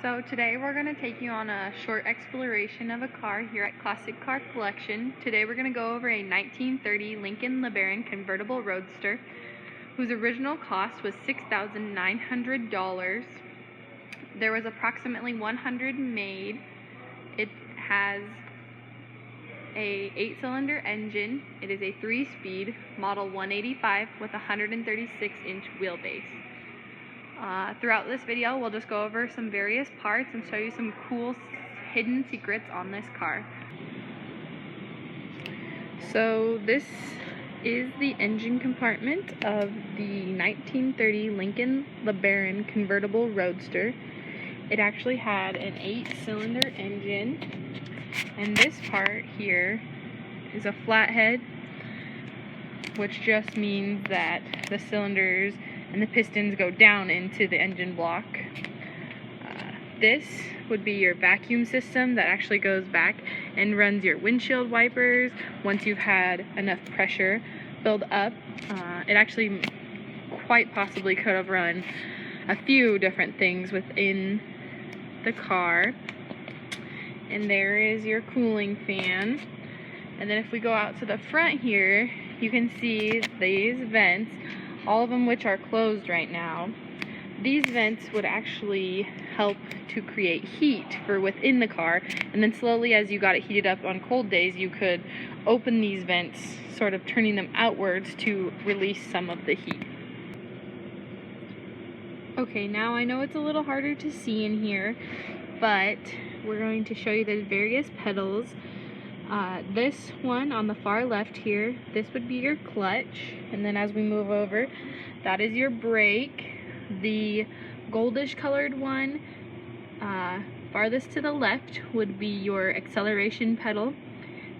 So today we're going to take you on a short exploration of a car here at Classic Car Collection. Today we're going to go over a 1930 Lincoln LeBaron Convertible Roadster whose original cost was $6,900. There was approximately 100 made. It has a 8-cylinder engine. It is a 3-speed model 185 with a 136-inch wheelbase. Throughout this video, we'll just go over some various parts and show you some cool hidden secrets on this car. So this is the engine compartment of the 1930 Lincoln LeBaron Convertible Roadster. It actually had an 8-cylinder engine, and this part here is a flathead, which just means that the cylinders and the pistons go down into the engine block. This would be your vacuum system that actually goes back and runs your windshield wipers once you've had enough pressure build up. It actually quite possibly could have run a few different things within the car. And there is your cooling fan. And then if we go out to the front here, you can see these vents, all of them which are closed right now. These vents would actually help to create heat for within the car, and then slowly as you got it heated up on cold days, you could open these vents, sort of turning them outwards to release some of the heat. Okay, now I know it's a little harder to see in here, but we're going to show you the various pedals. This one on the far left here, this would be your clutch, and then as we move over, that is your brake. The goldish colored one farthest to the left would be your acceleration pedal.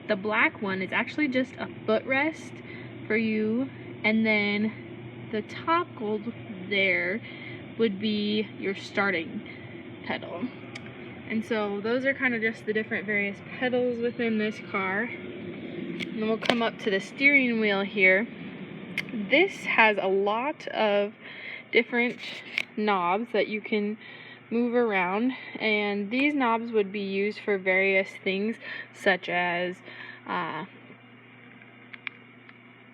The black one is actually just a footrest for you, and then the top gold there would be your starting pedal. And so those are kind of just the different various pedals within this car. And then we'll come up to the steering wheel here. This has a lot of different knobs that you can move around, and these knobs would be used for various things such as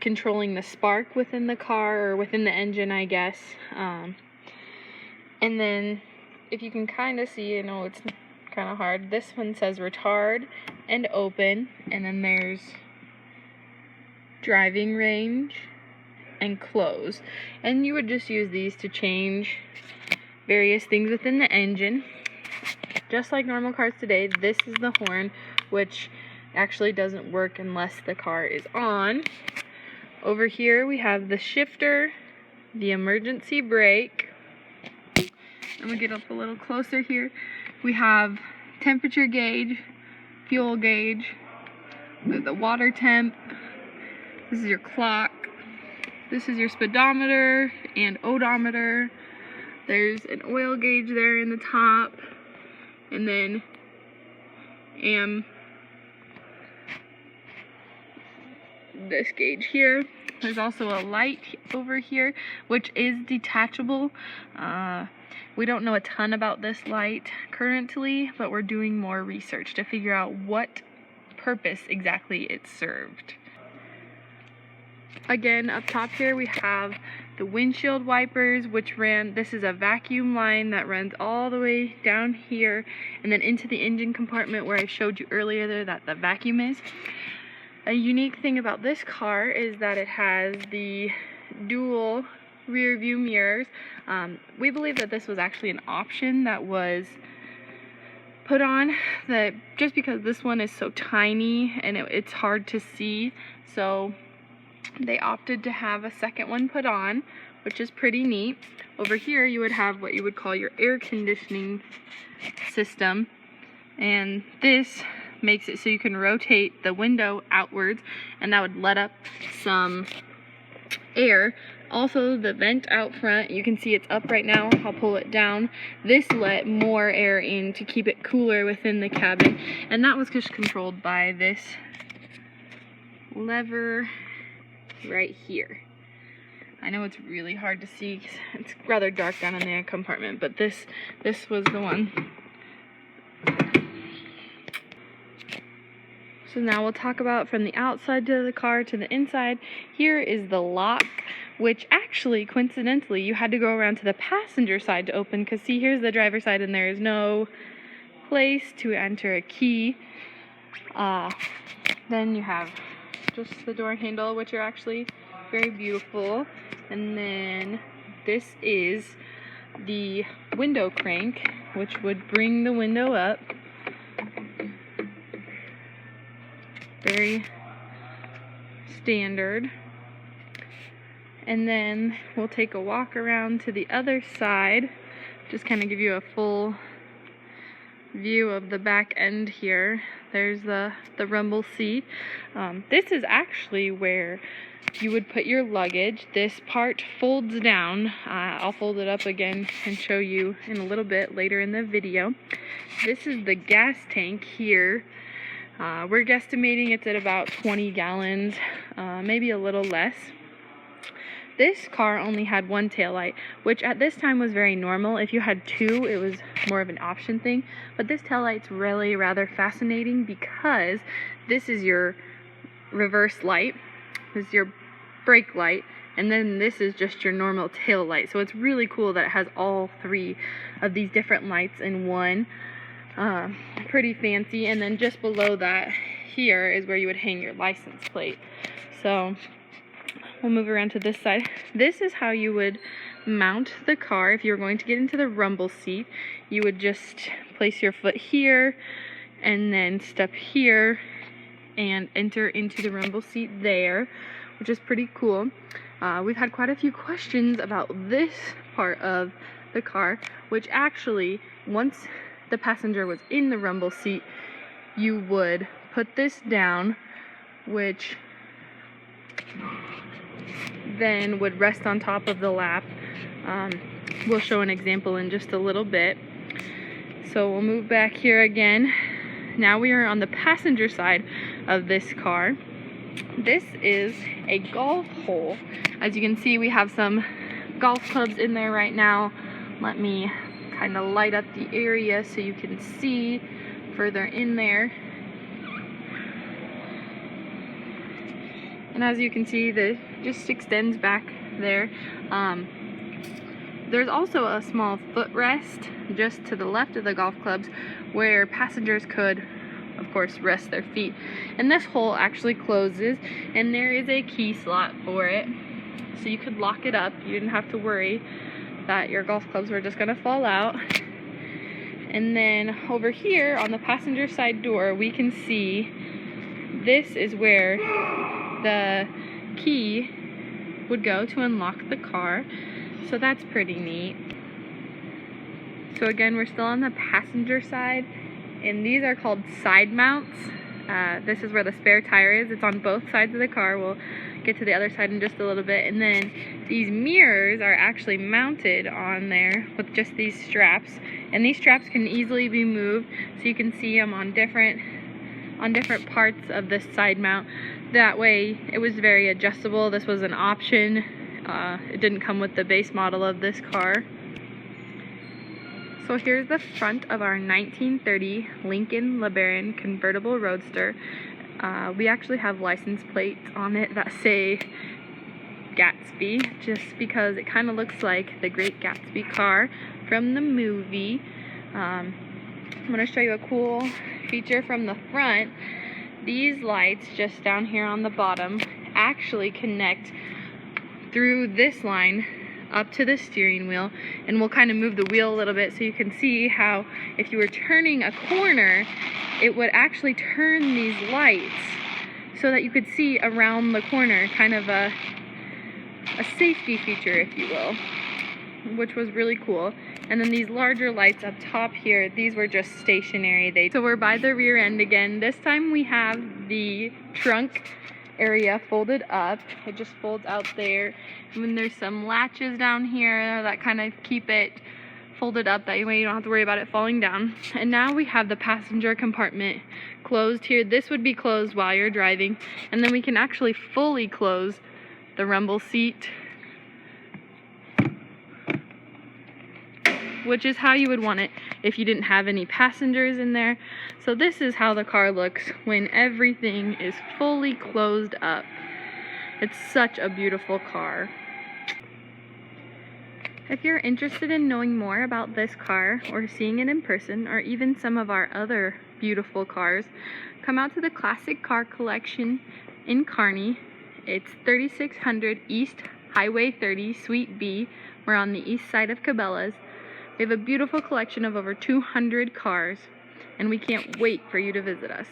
controlling the spark within the car, or within the engine, I guess. And then if you can kind of see, it's kind of hard, this one says retard and open, and then there's driving range and close, and you would just use these to change various things within the engine. Just like normal cars today, this is the horn, which actually doesn't work unless the car is on. Over here we have the shifter, the emergency brake. I'm gonna get up a little closer here. We have temperature gauge, fuel gauge, the water temp. This is your clock. This is your speedometer and odometer. There's an oil gauge there in the top, and then this gauge here. There's also a light over here, which is detachable. We don't know a ton about this light currently, but we're doing more research to figure out what purpose exactly it served. Again, up top here we have the windshield wipers, which this is a vacuum line that runs all the way down here and then into the engine compartment where I showed you earlier there that the vacuum is. A unique thing about this car is that it has the dual rear view mirrors. We believe that this was actually an option that was put on, that just because this one is so tiny and it's hard to see, so they opted to have a second one put on, which is pretty neat. Over here you would have what you would call your air conditioning system, and this makes it so you can rotate the window outwards, and that would let up some air. Also, the vent out front, you can see it's up right now. I'll pull it down. This let more air in to keep it cooler within the cabin, and that was just controlled by this lever right here. I know it's really hard to see. It's rather dark down in the compartment, but this was the one. So now we'll talk about from the outside to the car to the inside. Here is the lock, which actually, coincidentally, you had to go around to the passenger side to open, because see, here's the driver's side and there is no place to enter a key. Then you have just the door handle, which are actually very beautiful. And then this is the window crank, which would bring the window up. Very standard. And then we'll take a walk around to the other side, just kind of give you a full view of the back end here. There's the rumble seat. This is actually where you would put your luggage. This part folds down. I'll fold it up again and show you in a little bit later in the video. This is the gas tank here. We're guesstimating it's at about 20 gallons, maybe a little less. This car only had one taillight, which at this time was very normal. If you had two, it was more of an option thing. But this taillight's really rather fascinating because this is your reverse light, this is your brake light, and then this is just your normal tail light. So it's really cool that it has all three of these different lights in one. Pretty fancy. And then just below that here is where you would hang your license plate. So we'll move around to this side. This is how you would mount the car if you were going to get into the rumble seat. You would just place your foot here and then step here and enter into the rumble seat there, which is pretty cool. We've had quite a few questions about this part of the car, which actually, once the passenger was in the rumble seat, you would put this down, which then would rest on top of the lap. We'll show an example in just a little bit. So we'll move back here again. Now we are on the passenger side of this car. This is a golf hole. As you can see, we have some golf clubs in there right now. Let me kind of light up the area so you can see further in there. And as you can see, it just extends back there. There's also a small footrest just to the left of the golf clubs where passengers could, of course, rest their feet. And this hole actually closes, and there is a key slot for it. So you could lock it up. You didn't have to worry that your golf clubs were just gonna fall out. And then over here on the passenger side door, we can see this is where the key would go to unlock the car. So that's pretty neat. So again, we're still on the passenger side, and these are called side mounts. This is where the spare tire is. It's on both sides of the car. We'll get to the other side in just a little bit. And then these mirrors are actually mounted on there with just these straps, and these straps can easily be moved, so you can see them on different parts of this side mount. That way it was very adjustable. This was an option. It didn't come with the base model of this car. So here's the front of our 1930 Lincoln LeBaron Convertible Roadster. We actually have license plates on it that say Gatsby, just because it kind of looks like the Great Gatsby car from the movie. I'm going to show you a cool feature from the front. These lights just down here on the bottom actually connect through this line up to the steering wheel, and we'll kind of move the wheel a little bit so you can see how if you were turning a corner, it would actually turn these lights so that you could see around the corner, kind of a safety feature, if you will, which was really cool. And then these larger lights up top here, these were just stationary. So we're by the rear end again. This time we have the trunk area folded up. It just folds out there. And then there's some latches down here that kind of keep it folded up. That way you don't have to worry about it falling down. And now we have the passenger compartment closed here. This would be closed while you're driving. And then we can actually fully close the rumble seat which is how you would want it if you didn't have any passengers in there. So this is how the car looks when everything is fully closed up. It's such a beautiful car. If you're interested in knowing more about this car or seeing it in person, or even some of our other beautiful cars, come out to the Classic Car Collection in Kearney. It's 3600 East Highway 30, Suite B. We're on the east side of Cabela's. We have a beautiful collection of over 200 cars, and we can't wait for you to visit us.